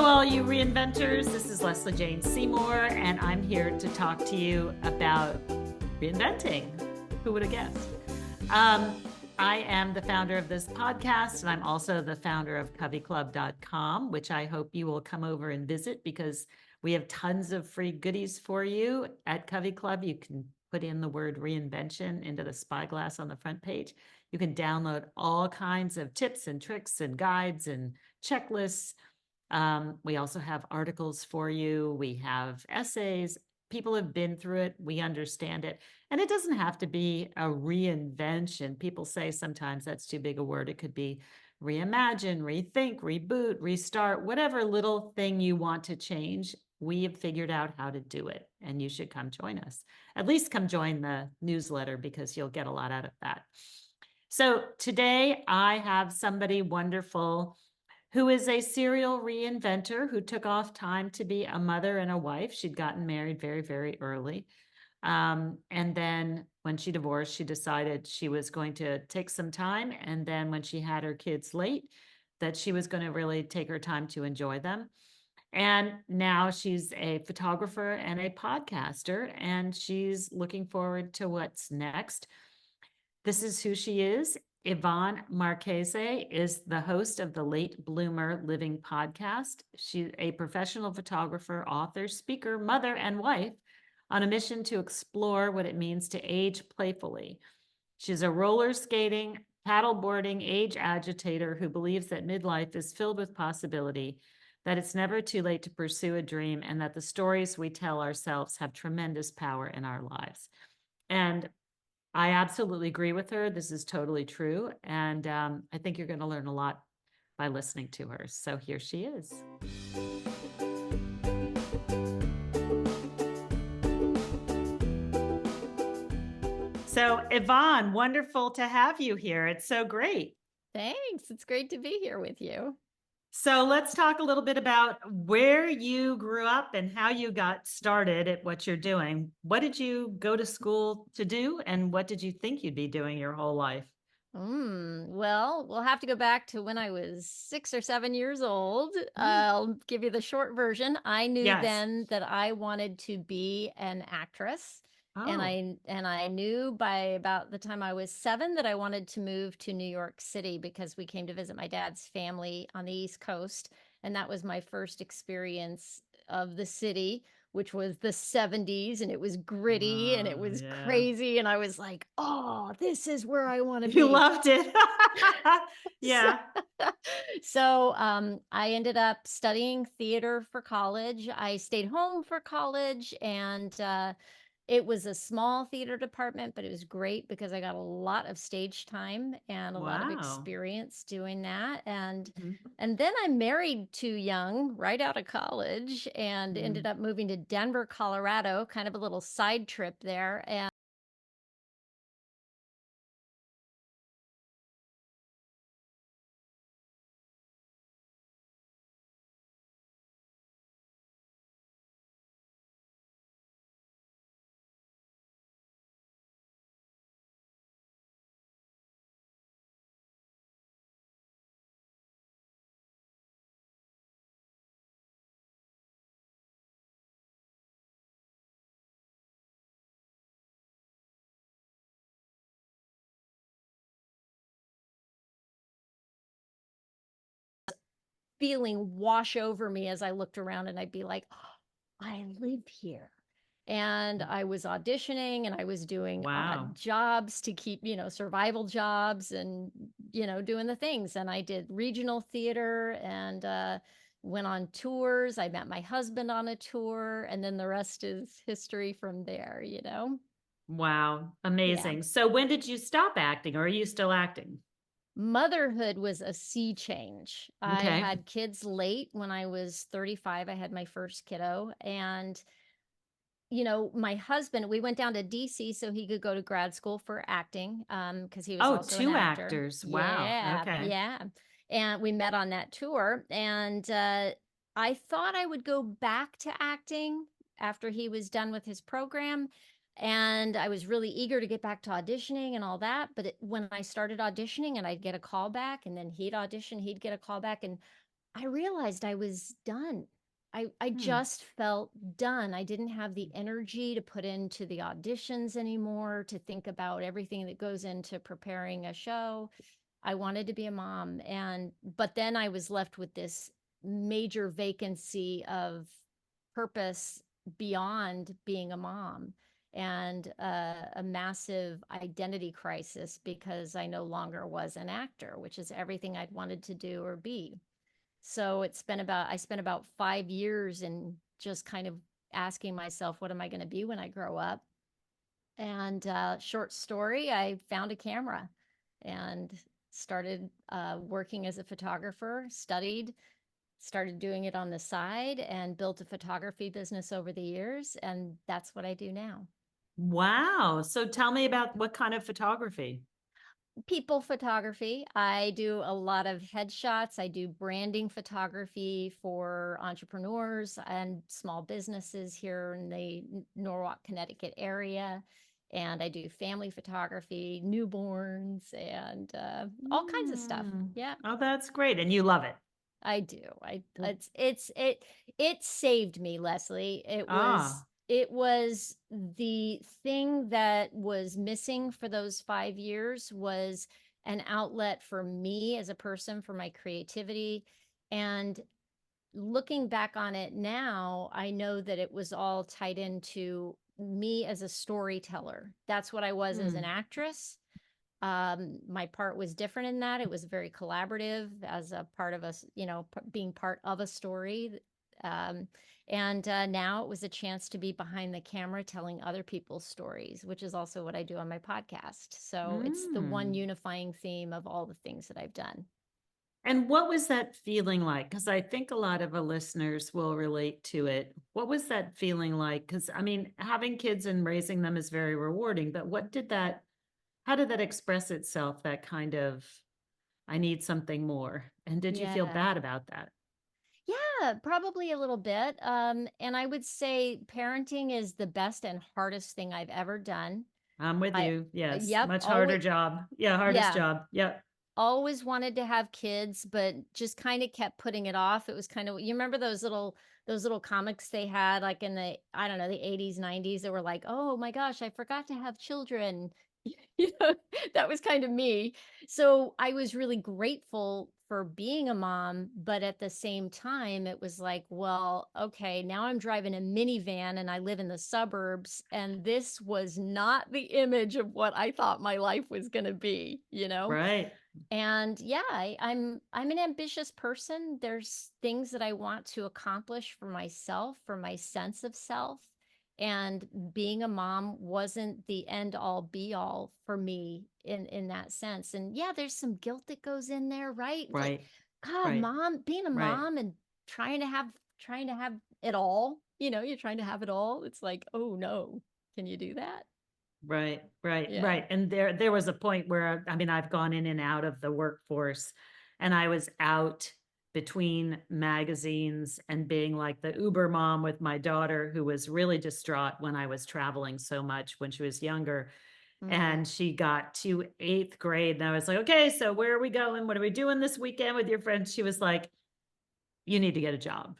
all you reinventors. This is Lesley Jane Seymour, and I'm here to talk to you about reinventing. Who would have guessed? I am the founder of this podcast, and I'm also the founder of CoveyClub.com, which I hope you will come over and visit because we have tons of free goodies for you at Covey Club. You can put in the word reinvention into the spyglass on the front page. You can download all kinds of tips and tricks and guides and checklists. We also have articles for you. We have essays. People have been through it. We understand it. And it doesn't have to be a reinvention. People say sometimes that's too big a word. It could be reimagine, rethink, reboot, restart, whatever little thing you want to change. We have figured out how to do it, and you should come join us. At least come join the newsletter because you'll get a lot out of that. So today I have somebody wonderful who is a serial reinventor who took off time to be a mother and a wife. She'd gotten married very, very early. And then when she divorced, she decided she was going to take some time. And then when she had her kids late, that she was going to really take her time to enjoy them. And now she's a photographer and a podcaster, and she's looking forward to what's next. This is who she is. Yvonne Marchese is the host of the Late Bloomer Living podcast. She's a professional photographer, author, speaker, mother, and wife on a mission to explore what it means to age playfully. She's a roller skating, paddleboarding age agitator who believes that midlife is filled with possibility, that it's never too late to pursue a dream, and that the stories we tell ourselves have tremendous power in our lives. And I absolutely agree with her. This is totally true. And I think you're going to learn a lot by listening to her. So here she is. So Yvonne, wonderful to have you here. It's so great. Thanks. It's great to be here with you. So let's talk a little bit about where you grew up and how you got started at what you're doing. What did you go to school to do, and what did you think you'd be doing your whole life? Well, we'll have to go back to when I was 6 or 7 years old. I'll give you the short version. I knew then that I wanted to be an actress. And I knew by about the time I was 7 that I wanted to move to New York City because we came to visit my dad's family on the East Coast. And that was my first experience of the city, which was the 70s, and it was gritty and it was crazy. And I was like, oh, this is where I want to be. You loved it. Yeah. So I ended up studying theater for college. I stayed home for college, and it was a small theater department, but it was great because I got a lot of stage time and a lot of experience doing that. And then I married too young, right out of college, and ended up moving to Denver, Colorado, kind of a little side trip there. And feeling wash over me as I looked around, and I'd be like, oh, I live here. And I was auditioning, and I was doing odd jobs to keep, survival jobs and, doing the things. And I did regional theater and went on tours. I met my husband on a tour, and then the rest is history from there, Wow. Amazing. Yeah. So when did you stop acting, or are you still acting? Motherhood was a sea change. I had kids late. When I was 35, I had my first kiddo. And, my husband, we went down to DC so he could go to grad school for acting because he was also an actor. Actors. Wow. Yeah. And we met on that tour. And I thought I would go back to acting after he was done with his program. And I was really eager to get back to auditioning and all that. But when I started auditioning and I'd get a call back, and then he'd audition, he'd get a call back. And I realized I was done. I Hmm. just felt done. I didn't have the energy to put into the auditions anymore, to think about everything that goes into preparing a show. I wanted to be a mom. But then I was left with this major vacancy of purpose beyond being a mom, and a massive identity crisis because I no longer was an actor, which is everything I'd wanted to do or be. So I spent about 5 years in just kind of asking myself, what am I going to be when I grow up? And short story, I found a camera and started working as a photographer, started doing it on the side, and built a photography business over the years. And that's what I do now. Wow. So tell me about what kind of photography. People photography. I do a lot of headshots. I do branding photography for entrepreneurs and small businesses here in the Norwalk, Connecticut area. And I do family photography, newborns, and all kinds of stuff. Hmm. Yeah. Oh, that's great. And you love it. I do. It saved me, Lesley. Ah. It was the thing that was missing for those 5 years, was an outlet for me as a person, for my creativity. And looking back on it now, I know that it was all tied into me as a storyteller. That's what I was as an Hmm. actress. My part was different in that. It was very collaborative as a part of us, being part of a story. Um, and now it was a chance to be behind the camera telling other people's stories, which is also what I do on my podcast. So it's the one Hmm. unifying theme of all the things that I've done. And what was that feeling like? Because I think a lot of the listeners will relate to it. What was that feeling like? Because I mean, having kids and raising them is very rewarding, but how did that express itself? That kind of, I need something more. And did you feel Yeah. bad about that? Yeah, probably a little bit. And I would say parenting is the best and hardest thing I've ever done. I'm with I, you. Yes. yep, Much harder always, job. Yeah. Hardest yeah, job. Yep. always wanted to have kids, but just kind of kept putting it off. It was kind of, you remember those little comics they had like in the, I don't know, the 80s, 90s that were like, "Oh my gosh, I forgot to have children." You know, that was kind of me. So I was really grateful for being a mom, but at the same time, it was like, well, okay, now I'm driving a minivan and I live in the suburbs, and this was not the image of what I thought my life was going to be, you know? Right. And yeah, I'm an ambitious person. There's things that I want to accomplish for myself, for my sense of self. And being a mom wasn't the end all be all for me in that sense. And yeah, there's some guilt that goes in there, right? Like, Right. God, Right. mom, being a Right. mom and trying to have it all, you're trying to have it all. It's like, oh no, can you do that? Right, right, Yeah. right. And there was a point where I mean, I've gone in and out of the workforce, and I was out between magazines and being like the Uber mom with my daughter, who was really distraught when I was traveling so much when she was younger. Mm. And she got to eighth grade, and I was like, okay, so where are we going? What are we doing this weekend with your friends? She was like, you need to get a job.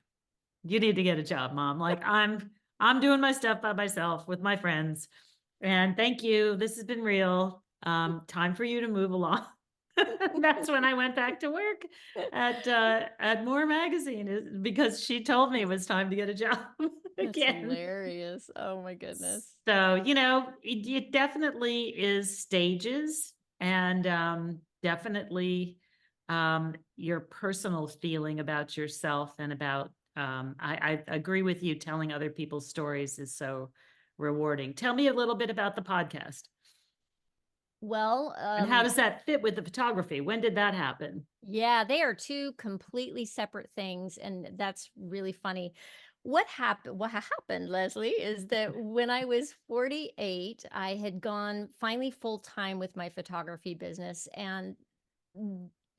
You need to get a job, mom. Like I'm doing my stuff by myself with my friends. And thank you. This has been real. Time for you to move along. That's when I went back to work at More Magazine because she told me it was time to get a job That's again. hilarious. Oh my goodness. So, it definitely is stages and definitely your personal feeling about yourself and about, I agree with you. Telling other people's stories is so rewarding. Tell me a little bit about the podcast Well, and how does that fit with the photography? When did that happen? yeah, they are two completely separate things, and that's really funny. What happened, Lesley, is that when I was 48, I had gone finally full time with my photography business, and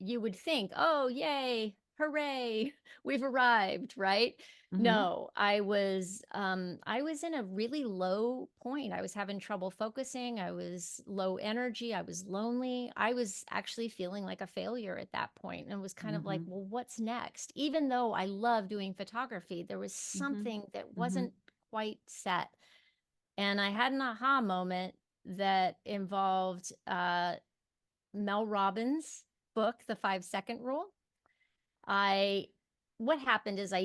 you would think, "Oh, yay, hooray, we've arrived, right? Mm-hmm. No, I was in a really low point. I was having trouble focusing. I was low energy. I was lonely. I was actually feeling like a failure at that point, and it was kind of like, Mm-hmm. well, what's next? Even though I love doing photography, there was Mm-hmm. something that Mm-hmm. wasn't quite set. And I had an aha moment that involved Mel Robbins' book, The 5 Second Rule. What happened is I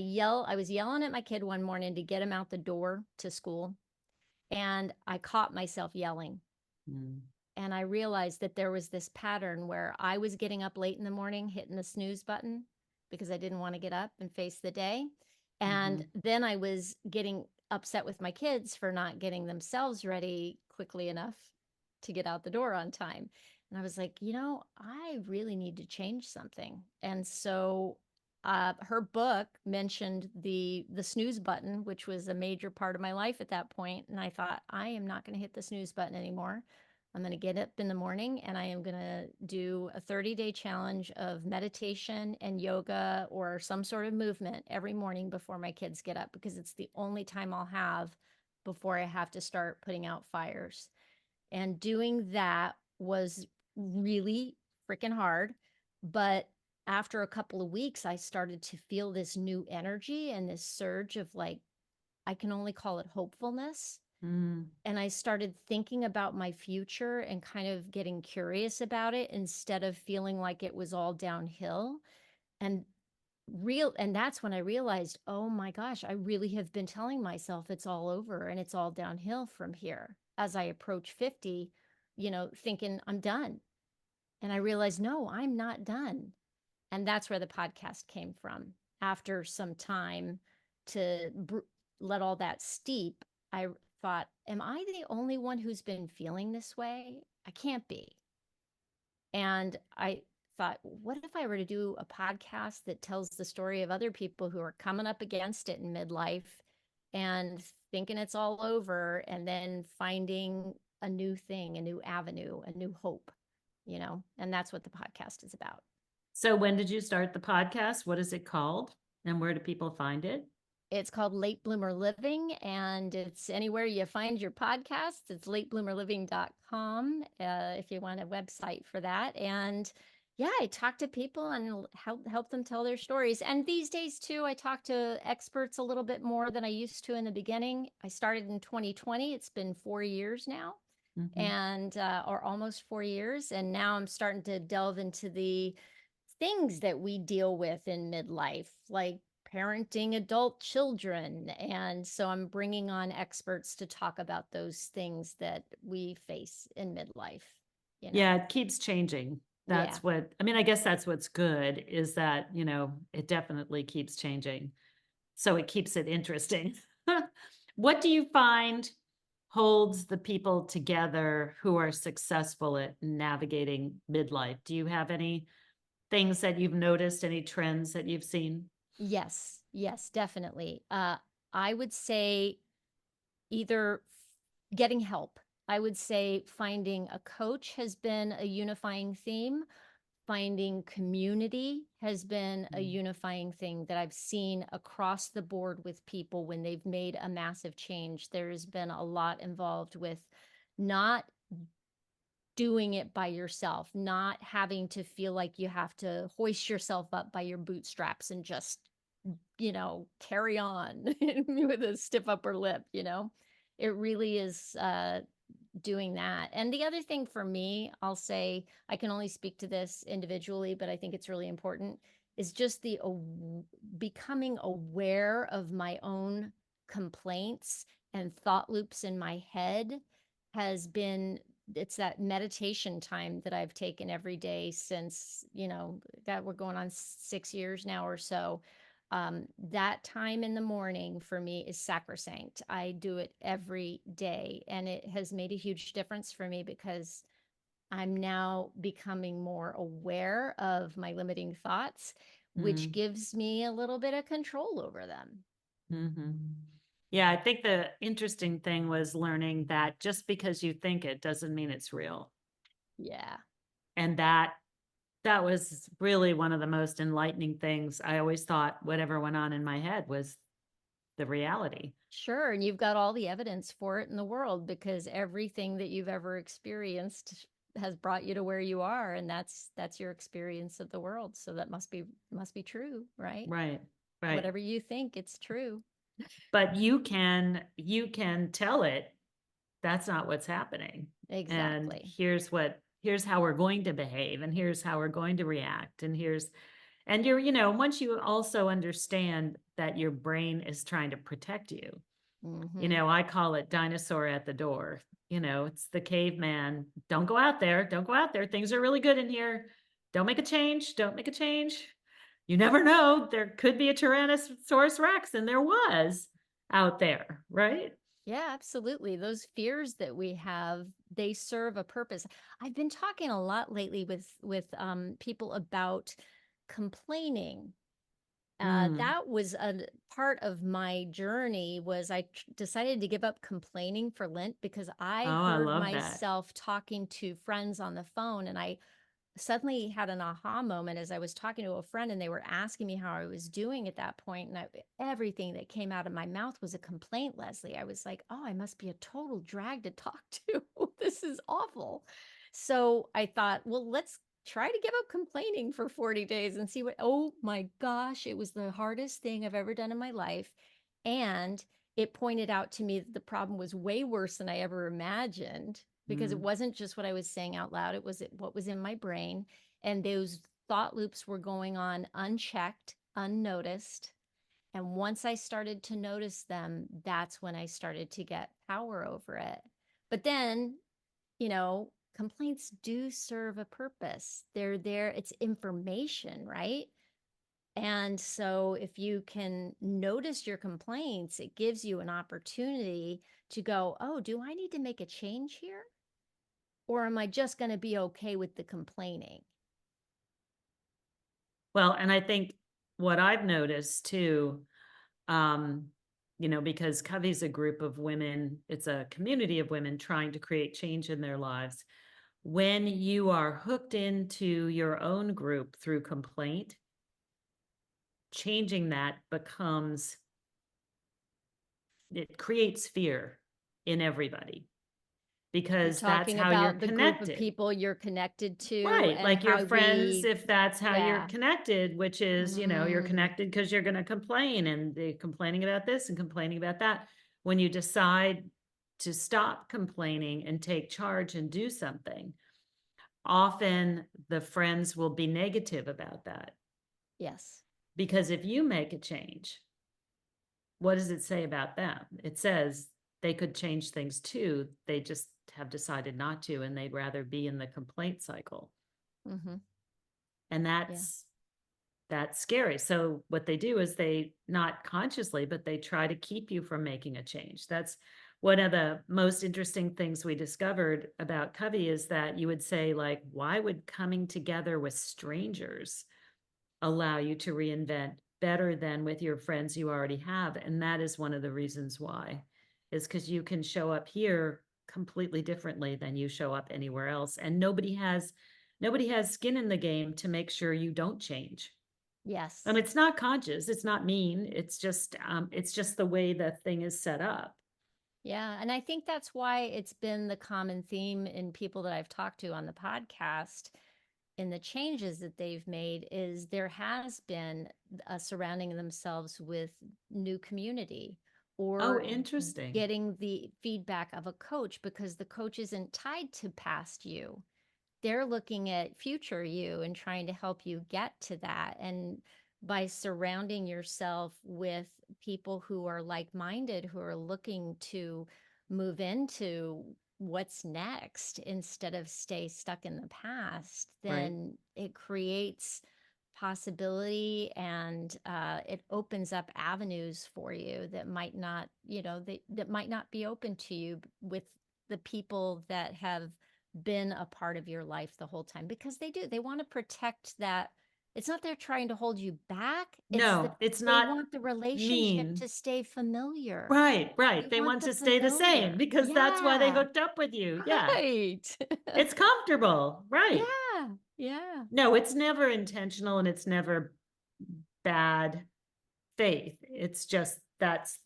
was yelling at my kid one morning to get him out the door to school, and I caught myself yelling. Mm-hmm. And I realized that there was this pattern where I was getting up late in the morning, hitting the snooze button because I didn't want to get up and face the day. And then I was getting upset with my kids for not getting themselves ready quickly enough to get out the door on time. And I was like, I really need to change something. And so her book mentioned the snooze button, which was a major part of my life at that point. And I thought, I am not going to hit the snooze button anymore. I'm going to get up in the morning and I am going to do a 30-day challenge of meditation and yoga or some sort of movement every morning before my kids get up, because it's the only time I'll have before I have to start putting out fires. And doing that was really freaking hard. But after a couple of weeks, I started to feel this new energy and this surge of, like, I can only call it hopefulness. And I started thinking about my future and kind of getting curious about it instead of feeling like it was all downhill. And and that's when I realized, oh my gosh, I really have been telling myself it's all over and it's all downhill from here as I approach 50, thinking I'm done. And I realized, no, I'm not done. And that's where the podcast came from. After some time to let all that steep, I thought, am I the only one who's been feeling this way? I can't be. And I thought, what if I were to do a podcast that tells the story of other people who are coming up against it in midlife and thinking it's all over, and then finding a new thing, a new avenue, a new hope, and that's what the podcast is about. So when did you start the podcast? What is it called? And where do people find it? It's called Late Bloomer Living, and it's anywhere you find your podcasts. It's latebloomerliving.com if you want a website for that. And yeah, I talk to people and help them tell their stories. And these days, too, I talk to experts a little bit more than I used to in the beginning. I started in 2020. It's been 4 years now, and or almost 4 years. And now I'm starting to delve into the things that we deal with in midlife, like parenting adult children. And so I'm bringing on experts to talk about those things that we face in midlife. Yeah, it keeps changing. That's I guess that's what's good, is that, it definitely keeps changing. So it keeps it interesting. What do you find holds the people together who are successful at navigating midlife? Do you have any things that you've noticed, any trends that you've seen? Yes, definitely. I would say either getting help. I would say finding a coach has been a unifying theme. Finding community has been a unifying thing that I've seen across the board with people when they've made a massive change. There's been a lot involved with not doing it by yourself, not having to feel like you have to hoist yourself up by your bootstraps and just, carry on with a stiff upper lip. It really is doing that. And the other thing for me, I'll say, I can only speak to this individually, but I think it's really important, is just the becoming aware of my own complaints and thought loops in my head has been, it's that meditation time that I've taken every day since, that we're going on 6 years now or so. That time in the morning for me is sacrosanct. I do it every day, and it has made a huge difference for me because I'm now becoming more aware of my limiting thoughts, which gives me a little bit of control over them. Yeah, I think the interesting thing was learning that just because you think it doesn't mean it's real. Yeah. And that That was really one of the most enlightening things. I always thought whatever went on in my head was the reality. Sure. And you've got all the evidence for it in the world because everything that you've ever experienced has brought you to where you are. And that's your experience of the world. So that must be true, right? Right. Right. Whatever you think, it's true. But you can tell it that's not what's happening. And Exactly. here's how we're going to behave, and here's how we're going to react, and you're, once you also understand that your brain is trying to protect you. Mm-hmm. I call it dinosaur at the door. It's the caveman. Don't go out there. Don't go out there. Things are really good in here. Don't make a change. Don't make a change. You never know. There could be a Tyrannosaurus Rex, and there was out there, right? Yeah, absolutely. Those fears that we have, they serve a purpose. I've been talking a lot lately with people about complaining. Mm. That was a part of my journey was decided to give up complaining for Lent because Oh, I I heard love that. myself talking to friends on the phone and I suddenly had an aha moment as I was talking to a friend and they were asking me how I was doing at that point. And everything that came out of my mouth was a complaint, Lesley. I was like, oh, I must be a total drag to talk to. This is awful. So I thought, well, let's try to give up complaining for 40 days and see oh my gosh, it was the hardest thing I've ever done in my life. And it pointed out to me that the problem was way worse than I ever imagined because it Mm. wasn't just what I was saying out loud, it was what was in my brain. And those thought loops were going on unchecked, unnoticed. And once I started to notice them, that's when I started to get power over it. But then, complaints do serve a purpose. They're there, it's information, right? And so if you can notice your complaints, it gives you an opportunity to go, oh, do I need to make a change here? Or am I just going to be okay with the complaining? Well, and I think what I've noticed too, um, because Covey's a group of women, it's a community of women trying to create change in their lives. When you are hooked into your own group through complaint, changing that it creates fear in everybody You're because that's talking how you're about the group of connected. people you're connected to Right. and Like your how friends, we, if that's how you're yeah. connected, which is, you're Mm, connected because you're going to complain and they're complaining about this and complaining about that. When you decide to stop complaining and take charge and do something, often the friends will be negative about that. yes. Because if you make a change, what does it say about them? It says they could change things too. They just have decided not to, and they'd rather be in the complaint cycle. Mm-hmm. And Yeah. that's scary. So what they do is they not consciously, but they try to keep you from making a change. That's one of the most interesting things we discovered about Covey is that you would say, like, why would coming together with strangers allow you to reinvent better than with your friends you already have? And that is one of the reasons why, is because you can show up here completely differently than you show up anywhere else. And nobody has skin in the game to make sure you don't change. And Yes. it's not conscious, it's not mean, it's just the way the thing is set up. Yeah. And I think that's why it's been the common theme in people that I've talked to on the podcast in the changes that they've made is there has been surrounding themselves with new community Oh, or interesting. getting the feedback of a coach because the coach isn't tied to past you. They're looking at future you and trying to help you get to that. And by surrounding yourself with people who are like minded, who are looking to move into what's next instead of stay stuck in the past, Right. then it creates possibility and it opens up avenues for you that might not, that might not be open to you with the people that have been a part of your life the whole time because they want to protect that. It's not they're trying to hold you back, it's that No, it's they not want the relationship mean. to stay familiar. Right, They right. They want want the to stay the same familiar. because that's why they Yeah. hooked up with you. Yeah. Right. It's comfortable. Yeah. Right. Yeah. No, it's never intentional and it's never bad faith. It's just that's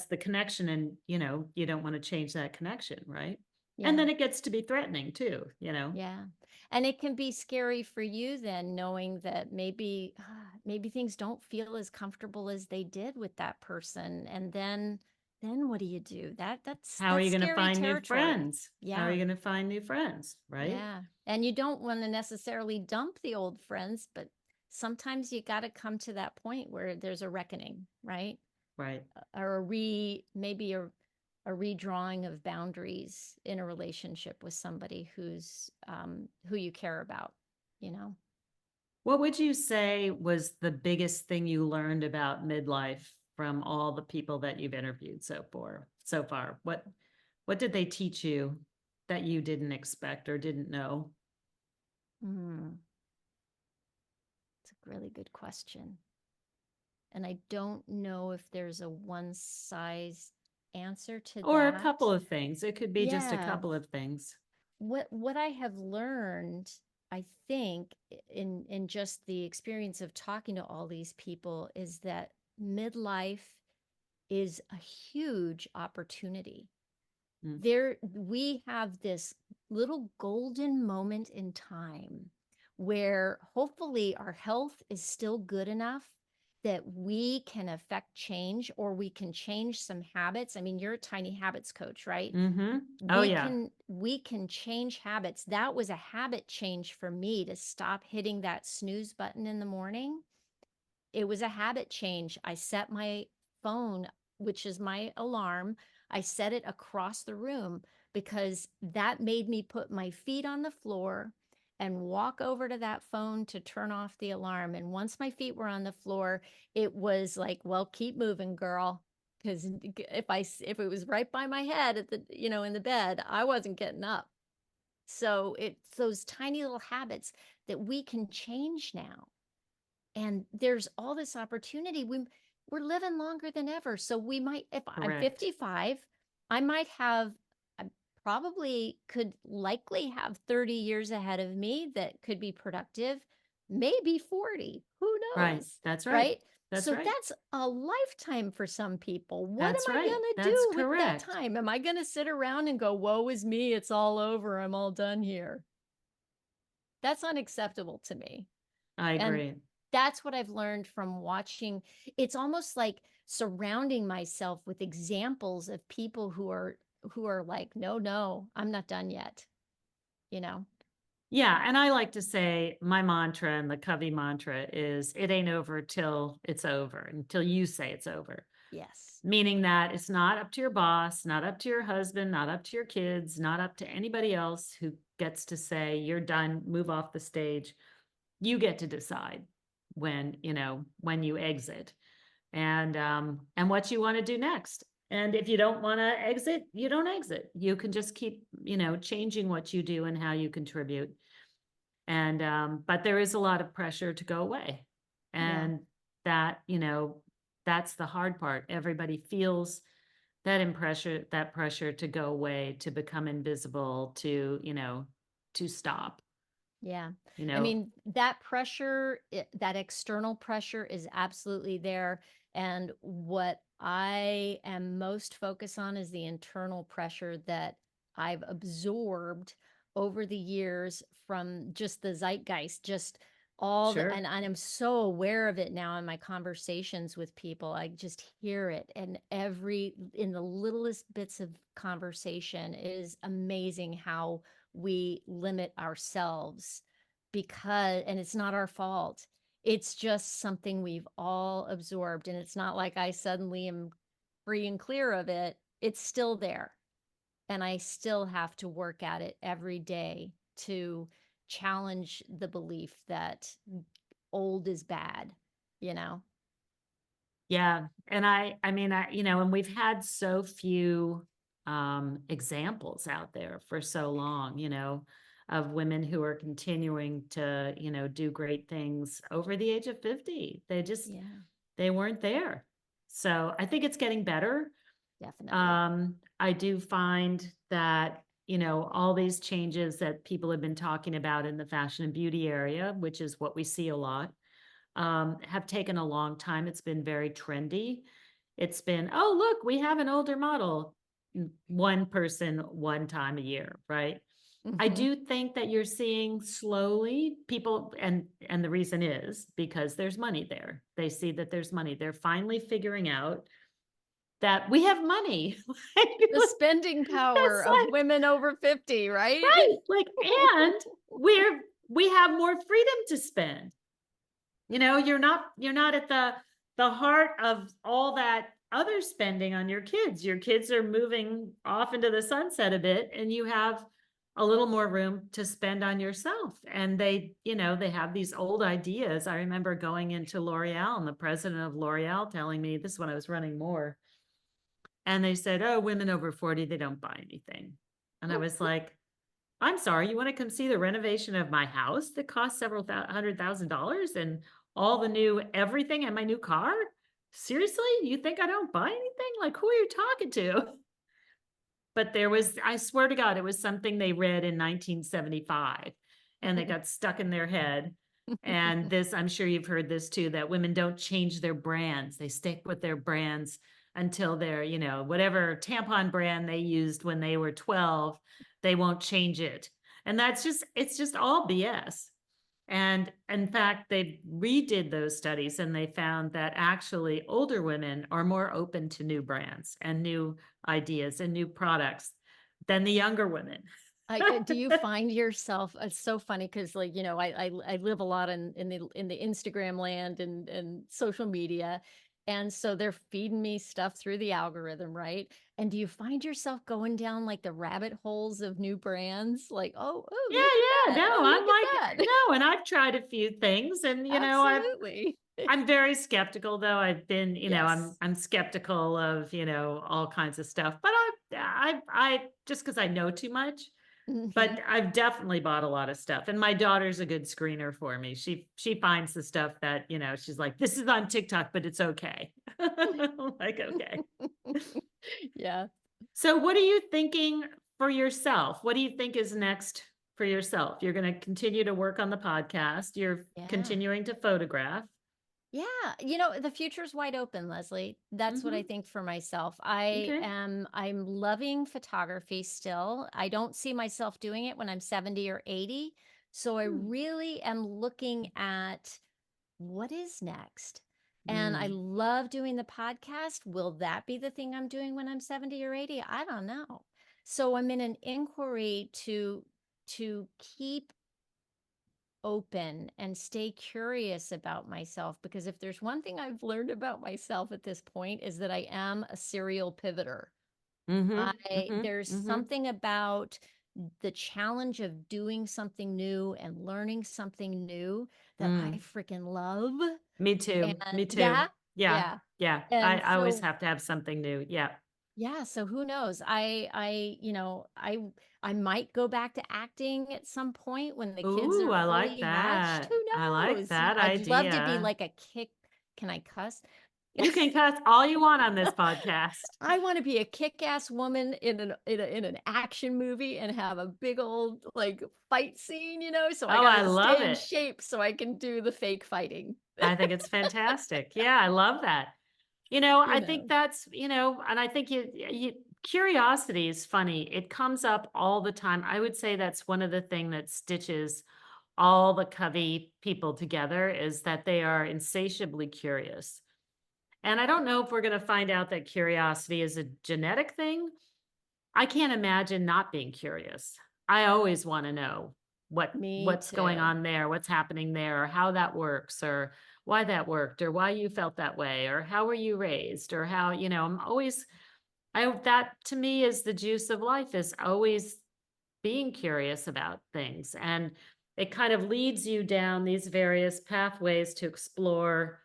the connection, and you don't want to change that connection, right? And Yeah. then it gets to be threatening too. Yeah. And it can be scary for you then, knowing that maybe things don't feel as comfortable as they did with that person. And then what do you do? How are That's you going to scary find new territory. friends? How are Yeah. you going to find new friends, right? Yeah. And you don't want to necessarily dump the old friends, but sometimes you got to come to that point where there's a reckoning, right? Right. Or maybe a redrawing of boundaries in a relationship with somebody who you care about, you know? What would you say was the biggest thing you learned about midlife from all the people that you've interviewed so far? What did they teach you that you didn't expect or didn't know? Hmm. It's a really good question. And I don't know if there's a one size answer to Or a that. couple of things. It could be just a Yeah. couple of things. What I have learned, I think, in just the experience of talking to all these people is that midlife is a huge opportunity. Mm. We have this little golden moment in time where hopefully our health is still good enough that we can affect change, or we can change some habits. I mean, you're a tiny habits coach, right? Mm-hmm. Oh, we yeah. can we can change habits. That was a habit change for me, to stop hitting that snooze button in the morning. It was a habit change. I set my phone, which is my alarm, I set it across the room, because that made me put my feet on the floor and walk over to that phone to turn off the alarm. And once my feet were on the floor, it was like, well, keep moving, girl. Because if it was right by my head at the, in the bed, I wasn't getting up. So it's those tiny little habits that we can change now. And there's all this opportunity. We're living longer than ever. So we might, if I'm Correct. 55, I might have, I probably could likely have 30 years ahead of me that could be productive, maybe 40, who Right. knows, That's right. right? That's So right. that's a lifetime for some people. What am That's I right. going to That's do with that correct. time? Am I going to sit around and go, woe is me, it's all over, I'm all done here? That's unacceptable to me. I And agree. that's what I've learned from watching. It's almost like surrounding myself with examples of people who are like, no, no, I'm not done yet, you know? Yeah. And I like to say my mantra, and the Covey mantra is, it ain't over till it's over, until you say it's over. Yes. Meaning that it's not up to your boss, not up to your husband, not up to your kids, not up to anybody else who gets to say, you're done, move off the stage. You get to decide when you exit, and what you want to do next. And if you don't want to exit, you don't exit. You can just keep, changing what you do and how you contribute. And but there is a lot of pressure to go away. Yeah. And that, that's the hard part. Everybody feels that pressure to go away, to become invisible, to stop, Yeah. you I know. mean, that pressure, that external pressure is absolutely there. And what I am most focused on is the internal pressure that I've absorbed over the years from just the zeitgeist, just and Sure. I'm so aware of it now in my conversations with people. I just hear it. And in the littlest bits of conversation, it is amazing how we limit ourselves, and it's not our fault. It's just something we've all absorbed. And it's not like I suddenly am free and clear of it. It's still there. And I still have to work at it every day to challenge the belief that old is bad, you know? Yeah. And I mean, and we've had so few examples out there for so long, of women who are continuing to, do great things over the age of 50. Yeah, They weren't there. So I think it's getting better. definitely. I do find that all these changes that people have been talking about in the fashion and beauty area, which is what we see a lot, have taken a long time. It's been very trendy. It's been, oh, look, we have an older model, one person, one time a year, right? I do think that you're seeing slowly people, and the reason is because there's money there. They see that there's money. They're finally figuring out that we have money. The spending power of women over 50, right? Right. Like, and we have more freedom to spend. You're not at the heart of all that other spending on your kids. Your kids are moving off into the sunset a bit, and you have a little more room to spend on yourself. And they have these old ideas. I remember going into L'Oreal and the president of L'Oreal telling me this when I was running more. And they said, oh, women over 40, they don't buy anything. And I was like, I'm sorry, you want to come see the renovation of my house that costs several $100,000 and all the new everything and my new car? Seriously? You think I don't buy anything? Like, who are you talking to? But I swear to God, it was something they read in 1975 and they got stuck in their head. And this, I'm sure you've heard this too, that women don't change their brands. They stick with their brands until they're, whatever tampon brand they used when they were 12, they won't change it. And it's just all BS. And in fact, they redid those studies and they found that actually older women are more open to new brands and new ideas and new products than the younger women. Do you find yourself, it's so funny because I live a lot in the Instagram land and social media. And so they're feeding me stuff through the algorithm, right? And do you find yourself going down like the rabbit holes of new brands? Like, oh, yeah, look at that. no, I'm like, no, and I've tried a few things, and absolutely. I'm very skeptical, though. I've been, Yes. I'm skeptical of, all kinds of stuff, but I just because I know too much. But I've definitely bought a lot of stuff. And my daughter's a good screener for me. She finds the stuff that, she's like, this is on TikTok, but it's okay. Like, okay. Yeah. So what are you thinking for yourself? What do you think is next for yourself? You're going to continue to work on the podcast. You're continuing to photograph. Yeah. The future's wide open, Lesley. That's what I think for myself. I'm loving photography still. I don't see myself doing it when I'm 70 or 80. So I really am looking at what is next. And I love doing the podcast. Will that be the thing I'm doing when I'm 70 or 80? I don't know. So I'm in an inquiry to keep open and stay curious about myself, because if there's one thing I've learned about myself at this point is that I am a serial pivoter. There's something about the challenge of doing something new and learning something new that I freaking love. Me too. And Me too. Yeah. I always have to have something new. Yeah. Yeah. So who knows? I might go back to acting at some point when the kids are I fully like hatched. that. Who knows? I like that I'd love to be idea. like a kick. Can I cuss? You can cuss all you want on this podcast. I want to be a kick-ass woman in an action movie and have a big old like fight scene, so I gotta stay in shape so I can do the fake fighting. I think it's fantastic. Yeah, I love that. I think that's, and I think curiosity is funny. It comes up all the time. I would say that's one of the things that stitches all the Covey people together, is that they are insatiably curious. And I don't know if we're going to find out that curiosity is a genetic thing. I can't imagine not being curious. I always want to know what's going on there, what's happening there, or how that works, or why that worked, or why you felt that way, or how were you raised, or how, I'm always, that to me is the juice of life, is always being curious about things. And it kind of leads you down these various pathways to explore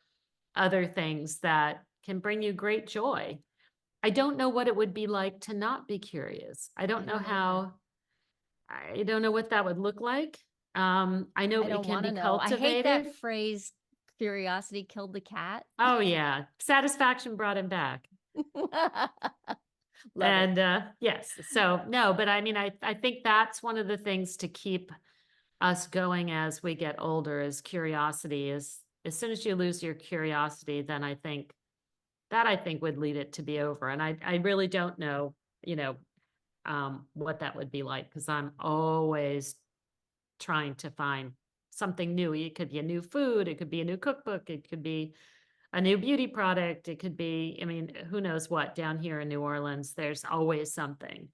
other things that can bring you great joy. I don't know what it would be like to not be curious. I don't know what that would look like. I know it can be cultivated. I hate that phrase, curiosity killed the cat. Oh yeah. Satisfaction brought him back. Love it. Yes, so no, but I mean, I think that's one of the things to keep us going as we get older is curiosity. Is as soon as you lose your curiosity, then I think would lead it to be over. And I really don't know, you know, what that would be like because I'm always trying to find something new. It could be a new food, it could be a new cookbook, it could be a new beauty product, it could be, I mean, who knows what down here in New Orleans, there's always something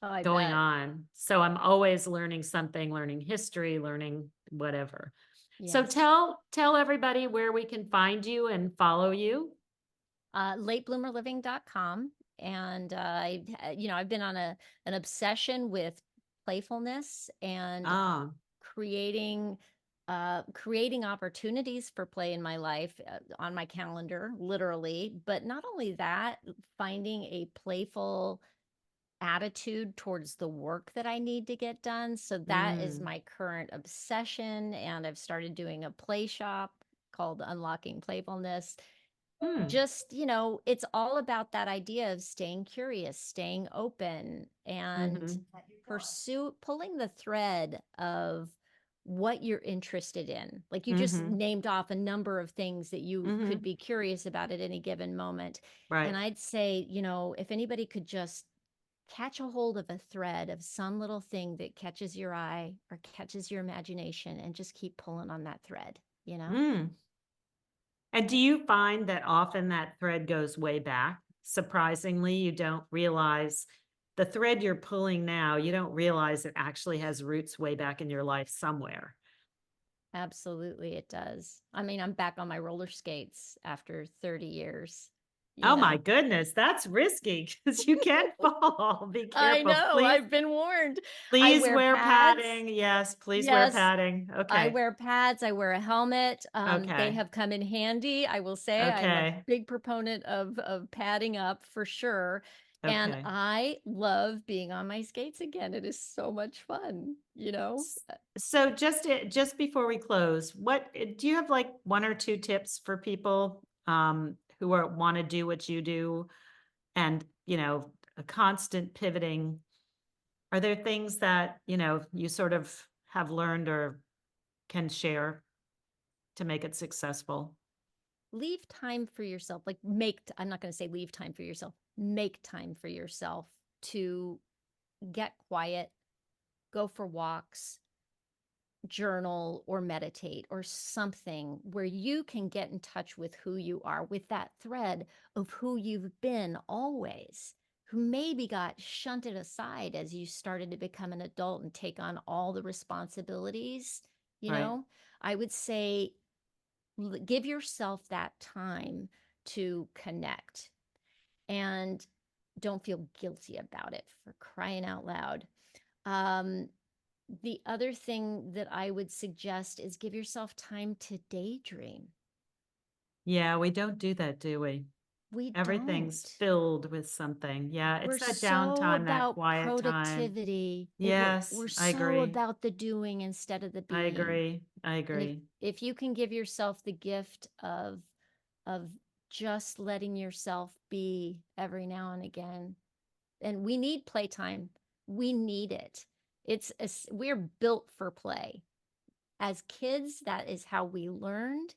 Oh, I going bet. on. So I'm always learning something, learning history, learning whatever. So Yes. tell everybody where we can find you and follow you. Latebloomerliving.com. And I've been on an obsession with playfulness and Ah, creating opportunities for play in my life on my calendar, literally. But not only that, finding a playful attitude towards the work that I need to get done. So that is mm, my current obsession. And I've started doing a play shop called Unlocking Playfulness. mm, Just, it's all about that idea of staying curious, staying open, and mm-hmm, pulling the thread of what you're interested in. Like you just mm-hmm, named off a number of things that you could mm-hmm, be curious about at any given moment. And right. I'd say, if anybody could just catch a hold of a thread of some little thing that catches your eye or catches your imagination and just keep pulling on that thread. Mm. And do you find that often that thread goes way back? Surprisingly, you don't realize the thread you're pulling now, you don't realize it actually has roots way back in your life somewhere. Absolutely, it does. I mean, I'm back on my roller skates after 30 years, you Oh my know. goodness, that's risky because you can fall. Be I careful. know, Please, I've been warned. I please wear wear pads. padding. Yes, please wear Yes, padding. I Okay. wear pads, I wear a helmet. They Okay. have come in handy. I will say I'm a Okay. big proponent of padding up for sure. And Okay. I love being on my skates again. It is so much fun. So just before we close, what do you have like one or two tips for people who are want to do what you do and a constant pivoting? Are there things that you sort of have learned or can share to make it successful? Leave time for yourself. I'm not going to say leave time for yourself. Make time for yourself to get quiet, go for walks, journal or meditate or something where you can get in touch with who you are, with that thread of who you've been always, who maybe got shunted aside as you started to become an adult and take on all the responsibilities. You Right. know, I would say give yourself that time to connect and don't feel guilty about it, for crying out loud. Um, the other thing that I would suggest is give yourself time to daydream. Yeah, we don't do that, do we? We Everything's don't. filled with something. Yeah, We're it's that so downtime, that about quiet time. productivity. Yes, We're I so agree. about the doing instead of the I being. agree. I And if agree. if you can give yourself the gift of just letting yourself be every now and again, and we need playtime. We need it. We're built for play. As kids, that is how we learned.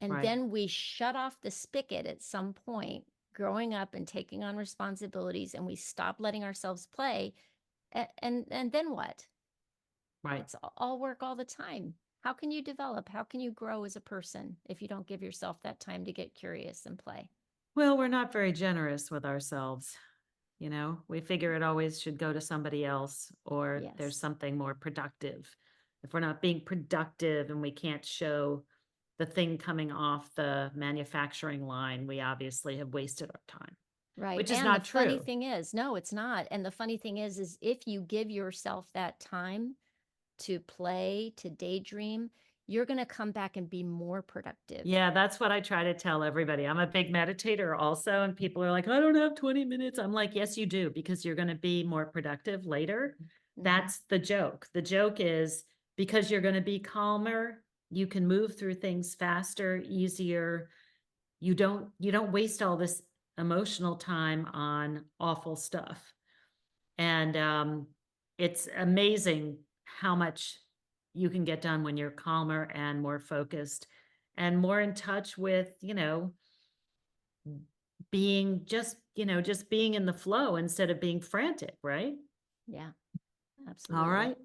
And Right. then we shut off the spigot at some point, growing up and taking on responsibilities, and we stop letting ourselves play. And then what? Right. It's all work all the time. How can you develop? How can you grow as a person if you don't give yourself that time to get curious and play? Well, we're not very generous with ourselves. We figure it always should go to somebody else or there's Yes. something more productive. If we're not being productive and we can't show the thing coming off the manufacturing line, we obviously have wasted our time, Right. which is And the not funny true. thing is, no, it's not. And the funny thing is if you give yourself that time to play, to daydream, you're going to come back and be more productive. Yeah, that's what I try to tell everybody. I'm a big meditator also, and people are like, I don't have 20 minutes. I'm like, yes, you do, because you're going to be more productive later. Mm-hmm. That's the joke. The joke is because you're going to be calmer, you can move through things faster, easier. You don't waste all this emotional time on awful stuff. And it's amazing how much you can get done when you're calmer and more focused and more in touch with, being just being in the flow instead of being frantic, right? Yeah, All absolutely. right.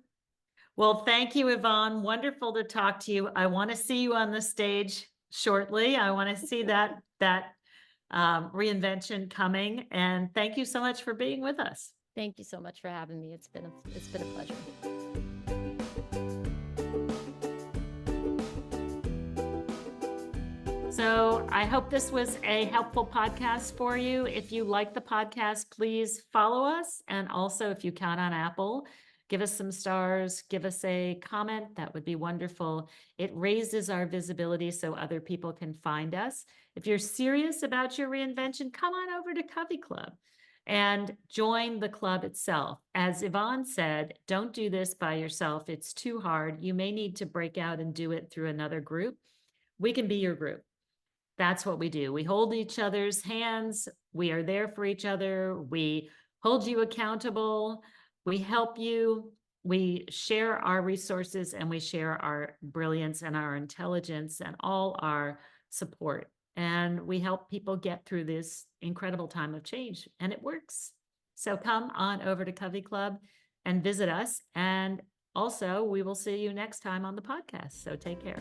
Well, thank you, Yvonne. Wonderful to talk to you. I want to see you on the stage shortly. I want to see that reinvention coming. And thank you so much for being with us. Thank you so much for having me. It's been a pleasure. So I hope this was a helpful podcast for you. If you like the podcast, please follow us. And also, if you count on Apple, give us some stars, give us a comment. That would be wonderful. It raises our visibility so other people can find us. If you're serious about your reinvention, come on over to CoveyClub and join the club itself. As Yvonne said, don't do this by yourself. It's too hard. You may need to break out and do it through another group. We can be your group. That's what we do. We hold each other's hands. We are there for each other. We hold you accountable. We help you. We share our resources and we share our brilliance and our intelligence and all our support. And we help people get through this incredible time of change, and it works. So come on over to CoveyClub and visit us. And also, we will see you next time on the podcast. So take care.